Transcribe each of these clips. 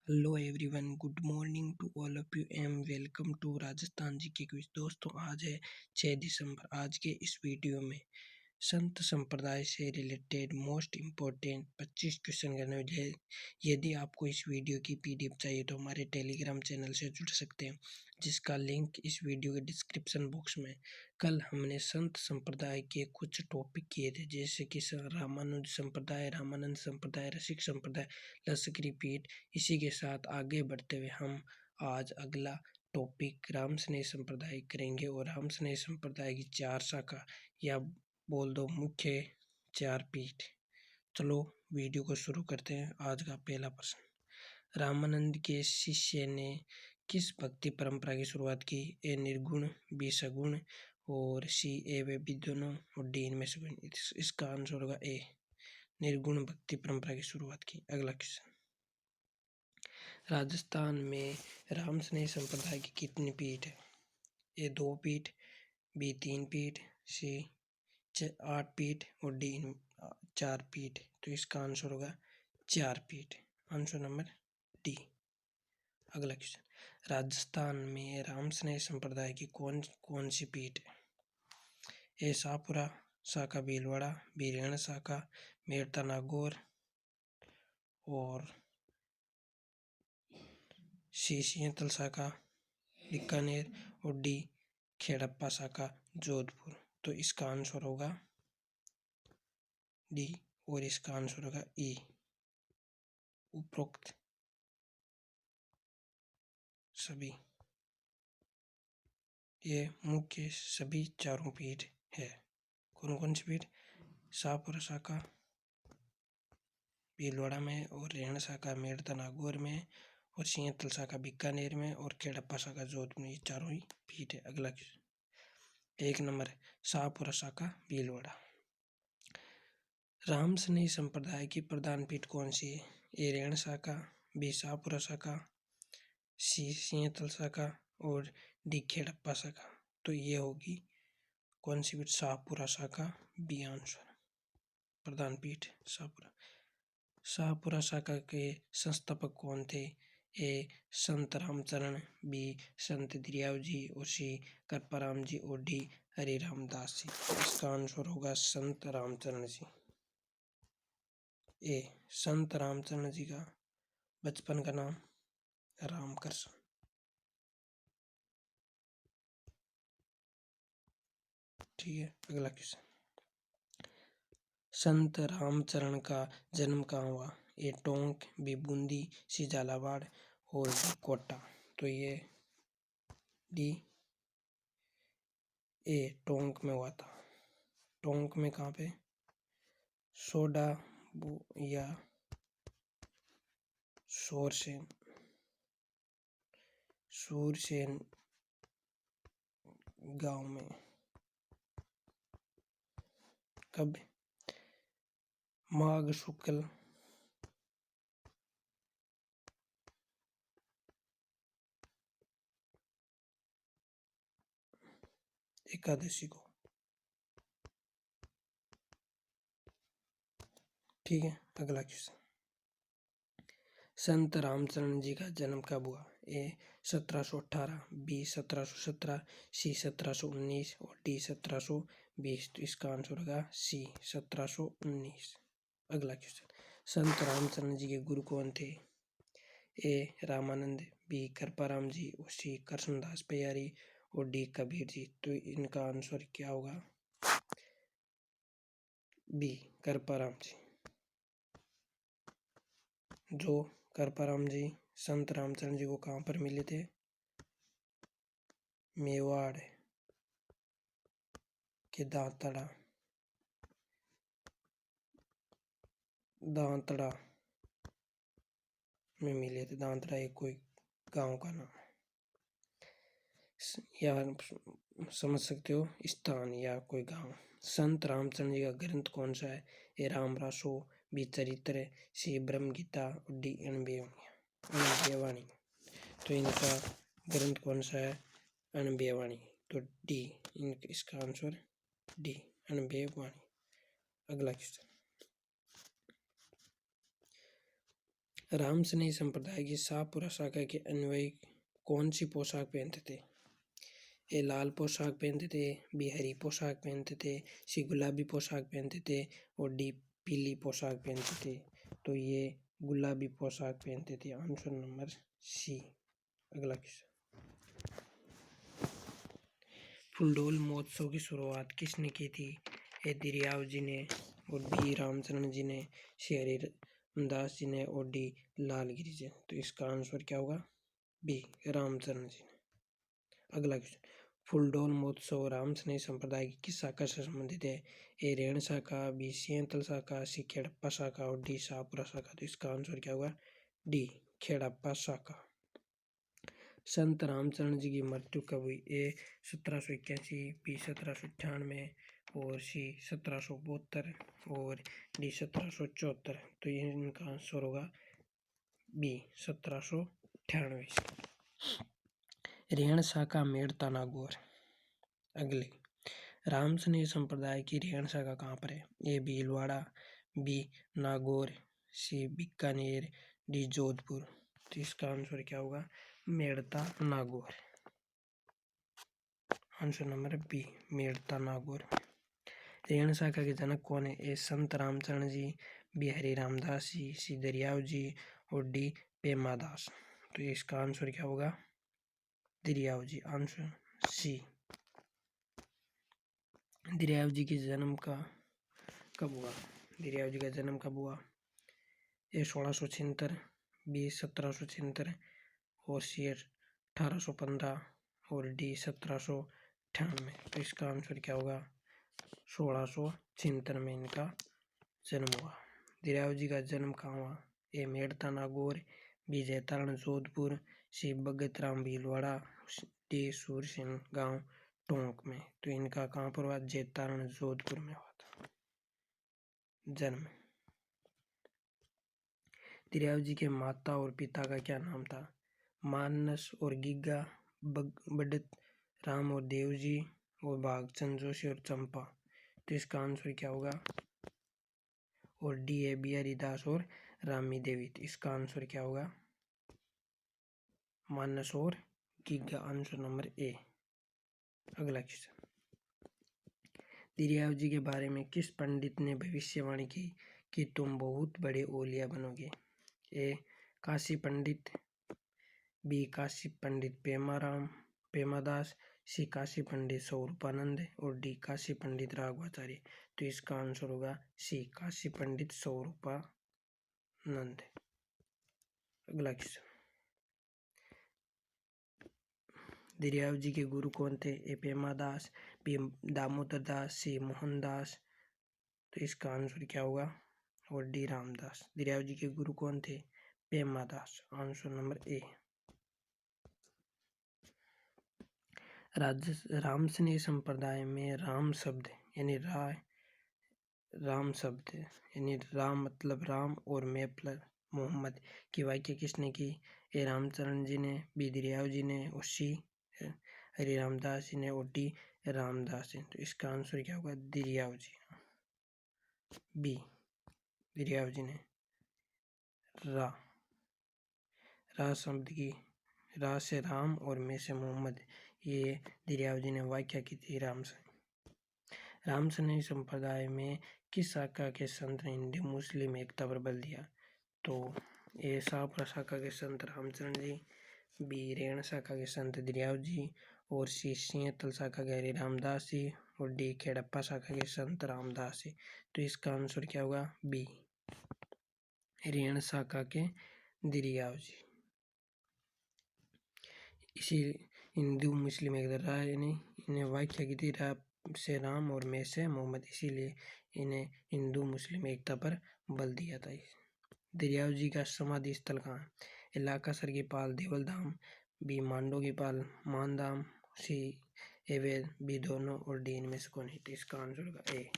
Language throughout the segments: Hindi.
Hello everyone, good morning to all of you am welcome to Rajasthan G K quiz. दोस्तों, आज है 6 दिसंबर। आज के इस वीडियो में संत संप्रदाय से रिलेटेड मोस्ट इम्पोर्टेंट 25 क्वेश्चन करने वाले हैं। यदि आपको इस वीडियो की पीडीएफ चाहिए तो हमारे टेलीग्राम चैनल से जुड़ सकते हैं, जिसका लिंक इस वीडियो के डिस्क्रिप्शन बॉक्स में। कल हमने संत संप्रदाय के कुछ टॉपिक किए थे, जैसे कि रामानुज संप्रदाय, रामानंद संप्रदाय, रसिक संप्रदाय, लश्करी पीठ। इसी के साथ आगे बढ़ते हुए हम आज अगला टॉपिक राम स्नेह संप्रदाय करेंगे, और राम स्नेह संप्रदाय की 4 शाखा या बोल दो मुख्य 4 पीठ। चलो वीडियो को शुरू करते हैं। आज का पहला प्रश्न, रामानंद के शिष्य ने किस भक्ति परंपरा की शुरुआत की? ए निर्गुण, बी सगुण, और सी ए वे भी दोनों, और डी इनमें से कोई। इसका आंसर होगा ए, निर्गुण भक्ति परंपरा की शुरुआत की। अगला क्वेश्चन, राजस्थान में राम स्नेह संप्रदाय की कितनी पीठ है? ए 2 पीठ, बी 3 पीठ, सी 8 पीठ, और डी 4 पीठ। तो इसका आंसर होगा 4 पीठ, आंसर नंबर डी। अगला क्वेश्चन, राजस्थान में राम स्नेह संप्रदाय की कौन कौन सी पीठ है? ए शाहपुरा शाखा, भीलवाड़ा, बी रेण शाखा, मेड़ता नागौर, और सी सिंहतल शाखा बीकानेर, और डी खेड़प्पा शाखा जोधपुर। तो इसका आंसर होगा डी, और इसका आंसर होगा ई, उपरोक्त सभी। ये मुख्य सभी चारों पीठ है। कौन कौन सी पीठ? शाहपुरा शाखा भीलवाड़ा में, और रेण शाखा मेड़ता नागौर में, और सिंहतल शाखा बीकानेर में, और खेड़प्पा शाखा जोधपुर में। ये चारों ही पीठ है। अगला क्वेश्चन, 1 नंबर, शाहपुरा शाखा भीलवाड़ा। राम स्नेह संप्रदाय की प्रधान पीठ कौन सी है? ए रेण शाखा, बी शाहपुरा शाखा, सी सिंहतल शाखा, और डी खेड़प्पा शाखा। तो ये होगी कौन सी पीठ? शाहपुरा शाखा, बी आंसर। प्रधान पीठ शाहपुरा। शाहपुरा शाखा के संस्थापक कौन थे? ए संत रामचरण, बी संत दरियाव जी, और सी कृपाराम जी, और डी हरि रामदास जी। इसका आंसर होगा संत रामचरण जी। ए संत रामचरण जी का बचपन का नाम रामकृष्ण। ठीक है। अगला क्वेश्चन, संत रामचरण का जन्म कहाँ हुआ? ए टोंक, बी बूंदी, सी झालावाड़, और डी कोटा। तो ये डी ए टोंक में हुआ था। टोंक में कहाँ पे? सोडा या सूरसेन गांव में। कब? माघ शुक्ल एकादशी को। ठीक है। अगला क्वेश्चन, संत रामचरण जी का जन्म कब हुआ? ए 1718, बी 1717, सी 1719, और डी 1720। तो इसका आंसर होगा सी 1719। अगला क्वेश्चन, संत रामचरण जी के गुरु कौन थे? ए रामानंद, बी कृपाराम जी, और सी कृष्णदास प्यारी, और डी कबीर जी। तो इनका आंसर क्या होगा? बी कृपाराम जी। जो कृपाराम जी संत रामचरण जी को कहाँ पर मिले थे? मेवाड़ के दांतड़ा में मिले थे। दांतड़ा एक कोई गांव का नाम, या समझ सकते हो स्थान या कोई गांव। संत रामचंद्र जी का ग्रंथ कौन सा है? ए राम रासो, बी चरित्र, सी ब्रह्म गीता, और डी अणबे वाणी। तो इनका ग्रंथ कौन सा है? अणबे वाणी। तो डी, इसका आंसर डी, अणबे वाणी। अगला क्वेश्चन, रामसनेही संप्रदाय की शाहपुरा शाखा के अनुयायी कौन सी पोशाक पहनते थे? ए लाल पोशाक पहनते थे, बी हरी पोशाक पहनते थे, सी गुलाबी पोशाक पहनते थे और डी पीली पोशाक पहनते थे। तो ये गुलाबी पोशाक पहनते थे, आंसर नंबर सी। अगला क्वेश्चन, फुलडोल महोत्सव की शुरुआत किसने की थी? ए दिरियाव जी ने और बी रामचरण जी ने, सी हरिरामदास जी ने और डी लालगिरी जी। तो इसका आंसर क्या होगा? बी रामचरण जी ने। अगला क्वेश्चन, फुलडोल महोत्सव रामसनेही संप्रदाय की किस शाखा से संबंधित है? ए रेण शाखा, बी सिंहतल शाखा, सी खेड़प्पा शाखा और डी शाहपुरा शाखा। तो इसका आंसर क्या होगा? डी खेड़प्पा शाखा। संत रामचरण जी की मृत्यु कब हुई? ए 1781, बी 1798 और सी 1772 और डी 1774। तो ये इनका आंसर होगा बी 1798। रेण शाखा मेड़ता नागौर। अगले, रामसनेही संप्रदाय की रेण शाखा कहाँ पर है? A Bhilwara, B Nagaur, C Bikaner, D Jodhpur. तो इसका आंसर क्या होगा? Merta Nagaur. Answer number B Merta Nagaur. Ren शाखा के जनक कौन है? ए संत रामचरण जी, बी हरि रामदास जी, सी दरियाव जी और डी पेमादास। तो इसका आंसर क्या होगा? दरियाव जी, आंसर सी। दरियाव जी के जन्म का कब हुआ? दरियाव जी का जन्म कब हुआ? ए 1676, बी 1776 और सी 1815 और डी 1798। तो इसका आंसर क्या होगा? 1676 में इनका जन्म हुआ। दरियाव जी का जन्म कहाँ हुआ? ए मेड़ता नागौर, बी जैतारण जोधपुर, सी भगत राम भीलवाड़ा, डी सूरसिंह गांव टोंक में। तो इनका कहाँ पर हुआ? जैतारण जोधपुर में हुआ था जन्म। दरियाव जी के माता और पिता का क्या नाम था? मानस और गिग्गा, बड़त राम और देव जी और भागचंद जोशी और चंपा। तो इसका आंसर क्या होगा? और डी ए बिहारी दास और रामी देवी। तो इसका आंसर क्या होगा? मानस और गिग्गा, आंसर नंबर ए। अगला क्वेश्चन, दरियाव जी के बारे में किस पंडित ने भविष्यवाणी की कि तुम बहुत बड़े ओलिया बनोगे? ए काशी पंडित, बी काशी पंडित पेमादास, सी काशी पंडित स्वरूपानंद और डी काशी पंडित राघवाचार्य। तो इसका आंसर होगा सी काशी पंडित स्वरूपानंद। अगला क्वेश्चन, दरियाव जी के गुरु कौन थे? ए पेमादास, बी दामोदर दास, सी मोहनदास। तो इसका आंसर क्या होगा? और डी रामदास। दरियाव जी के गुरु कौन थे? पेमादास, आंसर नंबर ए। रामसनेही संप्रदाय में राम शब्द यानी राम मतलब राम और मैं प्लस मोहम्मद की व्याख्या किसने की? ए रामचरण जी ने, बी दरियाव जी ने और सी हरि रामदास जी ने और डी रामदास जी। तो इसका आंसर क्या होगा? दरियाव जी, बी दरियाव जी ने। रा शब्द की, रा से राम और मैं से मोहम्मद, ये दरियाव जी ने व्याख्या की थी रामसनेही संप्रदाय में किस शाखा के संत ने हिंदू मुस्लिम एकता पर बल दिया? तो ए शाहपुरा शाखा के संत रामचरण जी, बी रेण शाखा के संत दरियाव जी और सी सिंहतल शाखा के हरि रामदास जी और डी खेड़प्पा शाखा के संत रामदास जी। तो इसका आंसर क्या होगा? बी रेण शाखा के दरियाव जी। इसी हिंदू मुस्लिम एकता राय ने इन्हें व्याख्या की थी रा से राम और मैं से मोहम्मद, इसीलिए इन्हें हिंदू मुस्लिम एकता पर बल दिया था। दरियाव जी का समाधि स्थल कहाँ है? इलाका सर की पाल देवल धाम, बी मांडो की पाल मानधाम, सी एवेद, बी दोनों और डी इनमें से कौन है? तो इसका आंसर होगा ए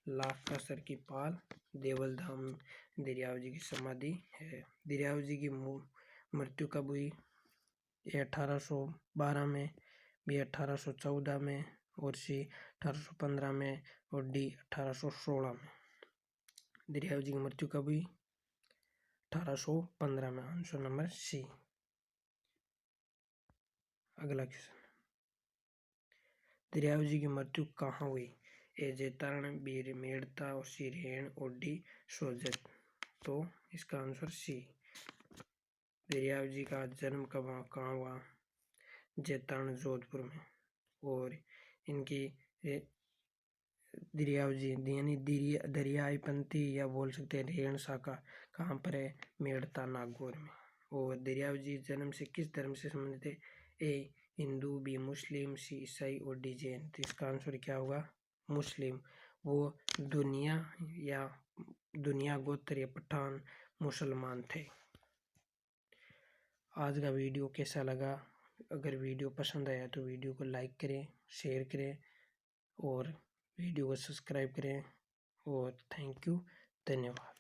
लाका सर की पाल देवल धाम दरियाव जी की समाधि है। दरियाव जी की मृत्यु कब हुई? ए 1812 में, बी 1814 में और सी 1815 में और डी 1816 में। दरियाव जी की मृत्यु कब हुई? 1815 में। Answer number C. अगला क्वेश्चन, दरियाव जी की मृत्यु कहाँ हुई? ए जैतरण, बी मेड़ता और सी रेण और डी सोजत। तो इसका आंसर सी। दरियाव जी का जन्म कहाँ हुआ? जैतरण, जोधपुर में। और इनकी दरियाव जी यानी दरियाई पंथी या बोल सकते हैं रेण शाखा कहाँ पर है? मेड़ता, नागौर में। और दरियाव जी जन्म से किस धर्म से संबंधित है? ए हिंदू, बी मुस्लिम, सी ईसाई और डी जैन। तो इसका आंसर क्या होगा? मुस्लिम। वो दुनिया गोत्र या पठान मुसलमान थे। आज का वीडियो कैसा लगा? अगर वीडियो पसंद आया तो वीडियो को लाइक करें, शेयर करें और वीडियो को सब्सक्राइब करें। और थैंक यू, धन्यवाद।